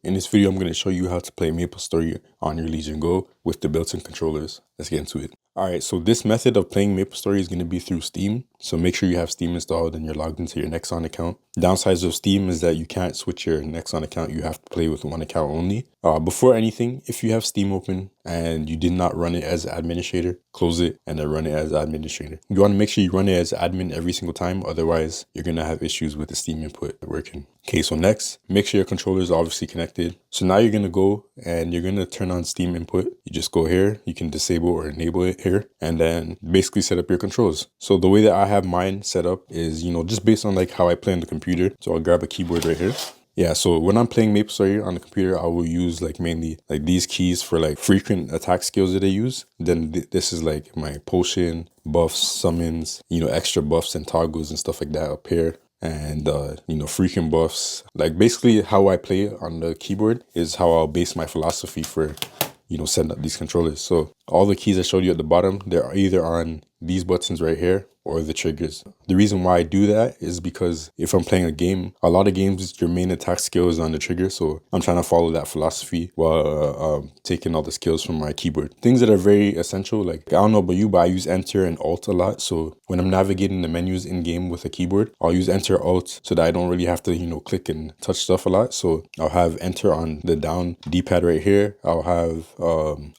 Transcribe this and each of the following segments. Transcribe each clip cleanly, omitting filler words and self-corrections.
In this video, I'm going to show you how to play Maplestory on your Legion Go with the built-in controllers. Let's get into it. Alright, so this method of playing Maplestory is going to be through Steam. So make sure you have Steam installed and you're logged into your MCON account. Downsides of Steam is that you can't switch your MCON account. You have to play with one account only. Before anything, if you have Steam open and you did not run it as administrator, close it and then run it as administrator. You want to make sure you run it as admin every single time. Otherwise, you're going to have issues with the Steam input working. Okay, so next, make sure your controller is obviously connected. So now you're going to go and you're going to turn on Steam input. You just go here. You can disable or enable it here and then basically set up your controls. So the way that I have mine set up is, just based on like how I play on the computer. So I'll grab a keyboard right here. Yeah, so when I'm playing Maplestory on the computer, I will use like mainly like these keys for like frequent attack skills that I use. Then this is like my potion, buffs, summons, extra buffs and toggles and stuff like that up here. And, freaking buffs. Like basically how I play on the keyboard is how I'll base my philosophy for, setting up these controllers. So all the keys I showed you at the bottom, they're either on these buttons right here or the triggers. The reason why I do that is because if I'm playing a game, a lot of games, your main attack skill is on the trigger. So I'm trying to follow that philosophy while taking all the skills from my keyboard. Things that are very essential, like I don't know about you, but I use Enter and Alt a lot. So when I'm navigating the menus in game with a keyboard, I'll use Enter Alt so that I don't really have to, click and touch stuff a lot. So I'll have Enter on the down D-pad right here. I'll have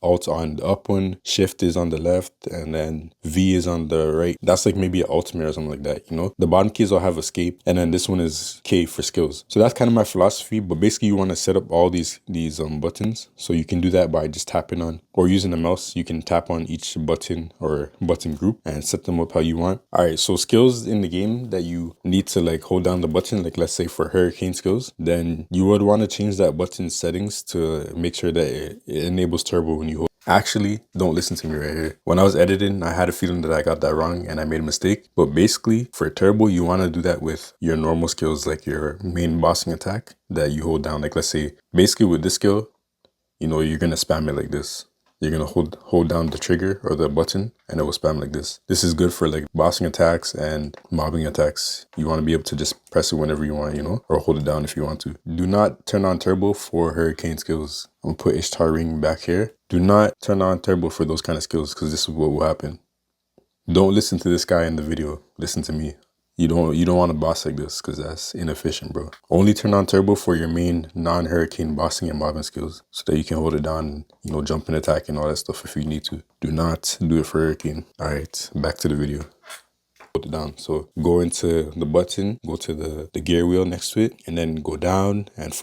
Alt on the up one, Shift is on the left, and then V is on the right. That's like maybe an ultimate or something like that, The bottom keys will have escape, and then this one is K for skills. So that's kind of my philosophy, but basically you want to set up all these buttons. So you can do that by just tapping on or using the mouse. You can tap on each button or button group and set them up how you want. All right, so skills in the game that you need to like hold down the button, like let's say for hurricane skills, then you would want to change that button settings to make sure that it enables turbo when you hold. Actually, don't listen to me right here. When I was editing, I had a feeling that I got that wrong and I made a mistake. But basically, for turbo, you want to do that with your normal skills, like your main bossing attack that you hold down. Like let's say, basically with this skill, you're going to spam it like this. You're going to hold down the trigger or the button and it will spam like this. This is good for like bossing attacks and mobbing attacks. You want to be able to just press it whenever you want, or hold it down if you want to. Do not turn on turbo for hurricane skills. I'm going to put Ishtar Ring back here. Do not turn on turbo for those kind of skills because this is what will happen. Don't listen to this guy in the video. Listen to me. You don't want to boss like this because that's inefficient, bro. Only turn on turbo for your main non-hurricane bossing and mobbing skills so that you can hold it down, jump and attack and all that stuff if you need to. Do not do it for hurricane. All right, back to the video. Hold it down. So go into the button, go to the gear wheel next to it, and then go down and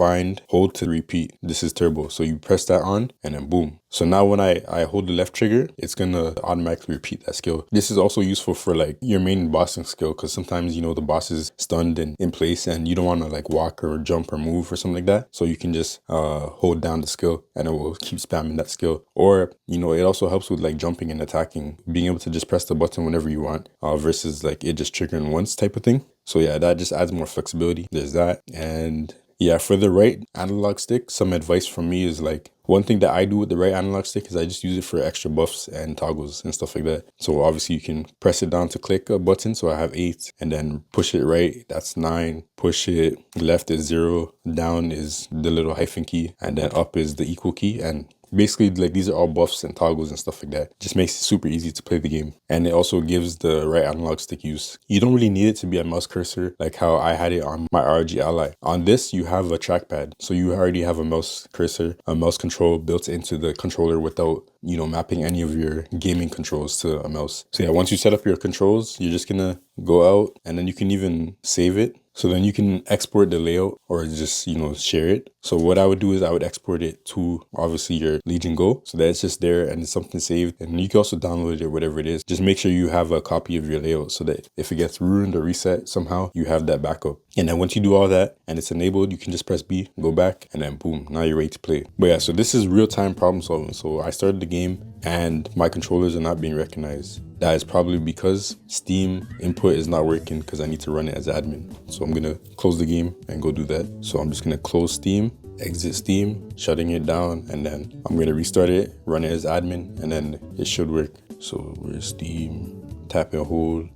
hold to repeat. This is turbo. So you press that on and then boom. So now when I hold the left trigger, it's going to automatically repeat that skill. This is also useful for like your main bossing skill because sometimes, the boss is stunned and in place and you don't want to like walk or jump or move or something like that. So you can just hold down the skill and it will keep spamming that skill. Or, it also helps with like jumping and attacking, being able to just press the button whenever you want versus like it just triggering once type of thing. So yeah, that just adds more flexibility. There's that. And yeah, for the right analog stick, some advice from me is like, one thing that I do with the right analog stick is I just use it for extra buffs and toggles and stuff like that. So obviously you can press it down to click a button. So I have 8 and then push it right. That's 9. Push it left is 0. Down is the little hyphen key. And then up is the equal key. And basically, like these are all buffs and toggles and stuff like that. Just makes it super easy to play the game. And it also gives the right analog stick use. You don't really need it to be a mouse cursor like how I had it on my RG Ally. On this, you have a trackpad. So you already have a mouse cursor, a mouse control built into the controller without, mapping any of your gaming controls to a mouse. So yeah, once you set up your controls, you're just gonna go out and then you can even save it. So then you can export the layout or just, share it. So what I would do is I would export it to obviously your Legion Go so that it's just there and it's something saved. And you can also download it or whatever it is. Just make sure you have a copy of your layout so that if it gets ruined or reset somehow, you have that backup. And then once you do all that and it's enabled, you can just press B, go back, and then boom, now you're ready to play. But yeah, so this is real-time problem solving. So I started the game and my controllers are not being recognized. That is probably because Steam input is not working because I need to run it as admin. So I'm gonna close the game and go do that. So I'm just gonna close Steam, exit Steam, shutting it down, and then I'm gonna restart it, run it as admin, and then it should work. So where's Steam? Tap and hold.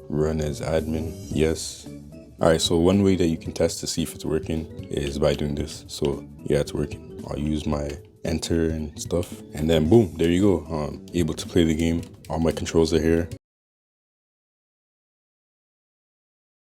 Run as admin, yes. All right, so one way that you can test to see if it's working is by doing this. So yeah, it's working. I'll use my enter and stuff, and then boom, there you go. Able to play the game. All my controls are here.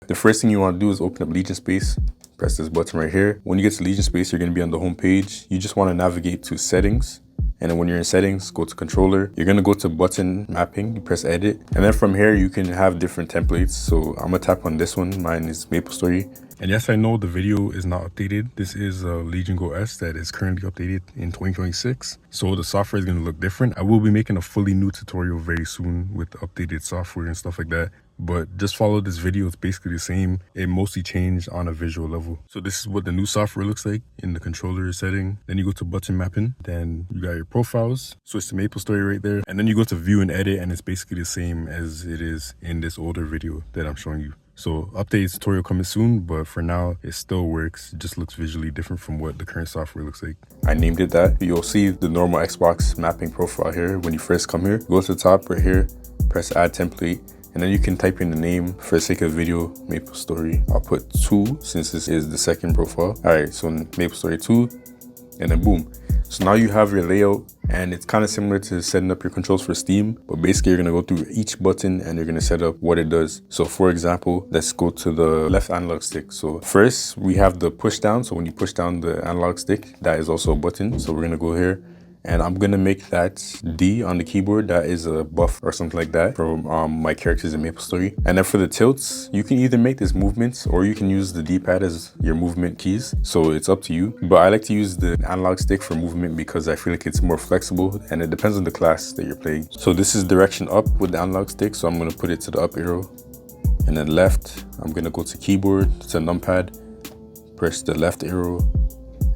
The first thing you want to do is open up Legion Space. Press this button right here. When you get to Legion Space, you're going to be on the home page. You just want to navigate to settings. And then when you're in settings, go to controller. You're going to go to button mapping. You press edit. And then from here, you can have different templates. So I'm going to tap on this one. Mine is Maplestory. And yes, I know the video is not updated. This is a Legion Go S that is currently updated in 2026. So the software is going to look different. I will be making a fully new tutorial very soon with updated software and stuff like that. But just follow this video. It's basically the same. It mostly changed on a visual level. So this is what the new software looks like in the controller setting. Then you go to button mapping. Then you got your profiles. Switch to Maplestory right there. And then you go to view and edit, and it's basically the same as it is in this older video that I'm showing you. So update tutorial coming soon, but for now it still works. It just looks visually different from what the current software looks like. I named it that. You'll see the normal Xbox mapping profile here when you first come here. Go to the top right here, press add template, and then you can type in the name. For the sake of video, Maplestory. I'll put 2 since this is the second profile. All right, so Maplestory 2, and then boom. So now you have your layout, and it's kind of similar to setting up your controls for Steam, but basically you're gonna go through each button and you're gonna set up what it does. So for example, let's go to the left analog stick. So first we have the push down. So when you push down the analog stick, that is also a button. So we're gonna go here, and I'm gonna make that D on the keyboard. That is a buff or something like that from my characters in Maplestory. And then for the tilts, you can either make this movements or you can use the D-pad as your movement keys. So it's up to you. But I like to use the analog stick for movement because I feel like it's more flexible, and it depends on the class that you're playing. So this is direction up with the analog stick. So I'm gonna put it to the up arrow, and then left, I'm gonna go to keyboard, to numpad, press the left arrow,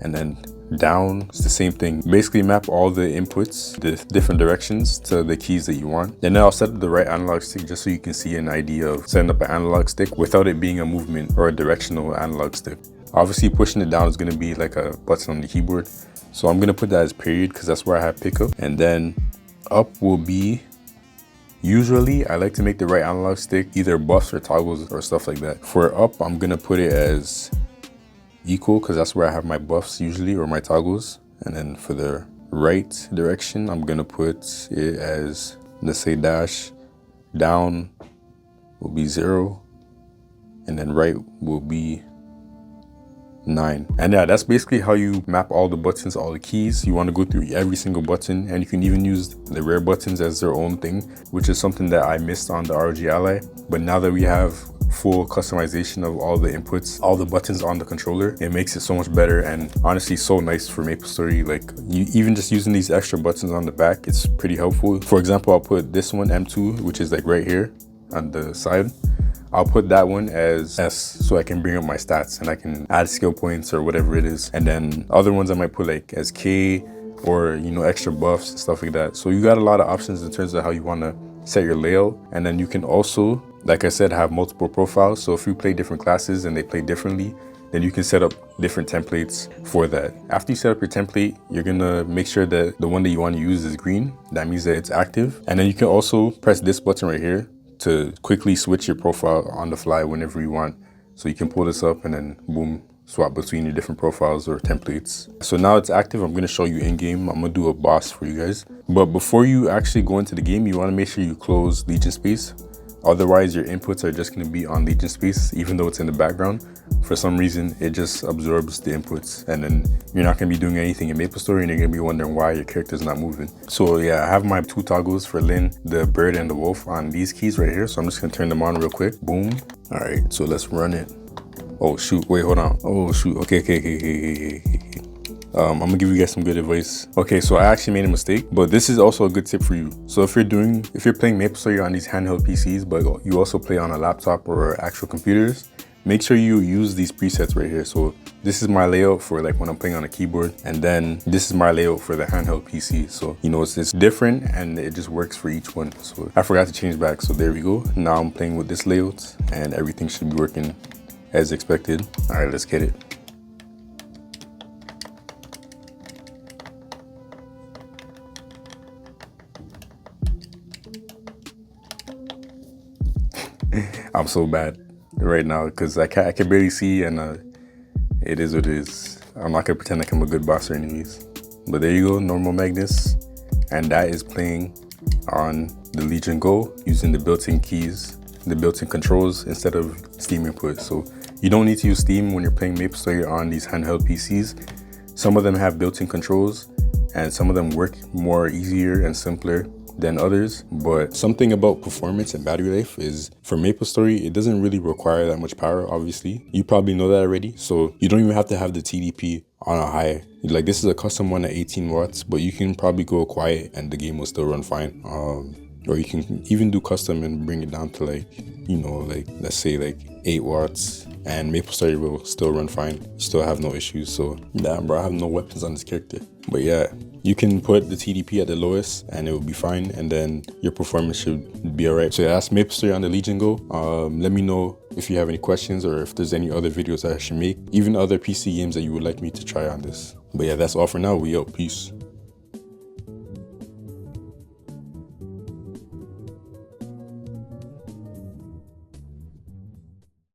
and then down. It's the same thing. Basically map all the inputs, the different directions, to the keys that you want. And then I'll set up the right analog stick just so you can see an idea of setting up an analog stick without it being a movement or a directional analog stick. Obviously pushing it down is going to be like a button on the keyboard, so I'm going to put that as period because that's where I have pickup. And then up will be, usually I like to make the right analog stick either buffs or toggles or stuff like that. For up, I'm going to put it as equal because that's where I have my buffs usually, or my toggles. And then for the right direction, I'm gonna put it as, let's say, dash. Down will be 0, and then right will be 9. And yeah, that's basically how you map all the buttons, all the keys. You want to go through every single button, and you can even use the rare buttons as their own thing, which is something that I missed on the ROG Ally. But now that we have full customization of all the inputs, all the buttons on the controller, it makes it so much better, and honestly so nice for Maplestory. Like, you even just using these extra buttons on the back, it's pretty helpful. For example, I'll put this one, M2, which is like right here on the side. I'll put that one as S so I can bring up my stats and I can add skill points or whatever it is. And then other ones I might put like as K, or, you know, extra buffs and stuff like that. So you got a lot of options in terms of how you want to set your layout. And then you can also, like I said, have multiple profiles. So if you play different classes and they play differently, then you can set up different templates for that. After you set up your template, you're gonna make sure that the one that you want to use is green. That means that it's active. And then you can also press this button right here to quickly switch your profile on the fly whenever you want. So you can pull this up and then boom, swap between your different profiles or templates. So now it's active. I'm gonna show you in game. I'm gonna do a boss for you guys. But before you actually go into the game, you wanna make sure you close Legion Space. Otherwise, your inputs are just gonna be on Legion Space, even though it's in the background. For some reason, it just absorbs the inputs, and then you're not gonna be doing anything in Maplestory, and you're gonna be wondering why your character's not moving. So yeah, I have my 2 toggles for Lynn, the bird and the wolf, on these keys right here. So I'm just gonna turn them on real quick. Boom. All right, so let's run it. Oh shoot, wait, hold on. Oh shoot, okay. I'm gonna give you guys some good advice. Okay, so I actually made a mistake, but this is also a good tip for you. So if you're playing Maplestory on these handheld PCs, but you also play on a laptop or actual computers, make sure you use these presets right here. So this is my layout for like when I'm playing on a keyboard, and then this is my layout for the handheld PC. So, you know, it's different and it just works for each one. So I forgot to change back. So there we go. Now I'm playing with this layout and everything should be working as expected. All right, let's get it. I'm so bad. right now because I can barely see, and it is what it is. I'm not gonna pretend like I'm a good bosser anyways. But there you go, normal Magnus, and that is playing on the Legion Go using the built-in keys, the built-in controls instead of Steam input. So you don't need to use Steam when you're playing Maplestory on these handheld PCs. Some of them have built-in controls, and some of them work more easier and simpler than others. But something about performance and battery life is, for Maplestory, it doesn't really require that much power, obviously. You probably know that already, so you don't even have to have the TDP on a high. Like, this is a custom one at 18 watts, but you can probably go quiet and the game will still run fine. Or you can even do custom and bring it down to, like, you know, like, let's say like 8 watts, and Maplestory will still run fine. Still have no issues. So damn, bro, I have no weapons on this character. But yeah, you can put the TDP at the lowest and it will be fine, and then your performance should be alright. So yeah, that's Maplestory on the Legion Go. Let me know if you have any questions or if there's any other videos that I should make, even other PC games that you would like me to try on this. But yeah, that's all for now. We out. Peace.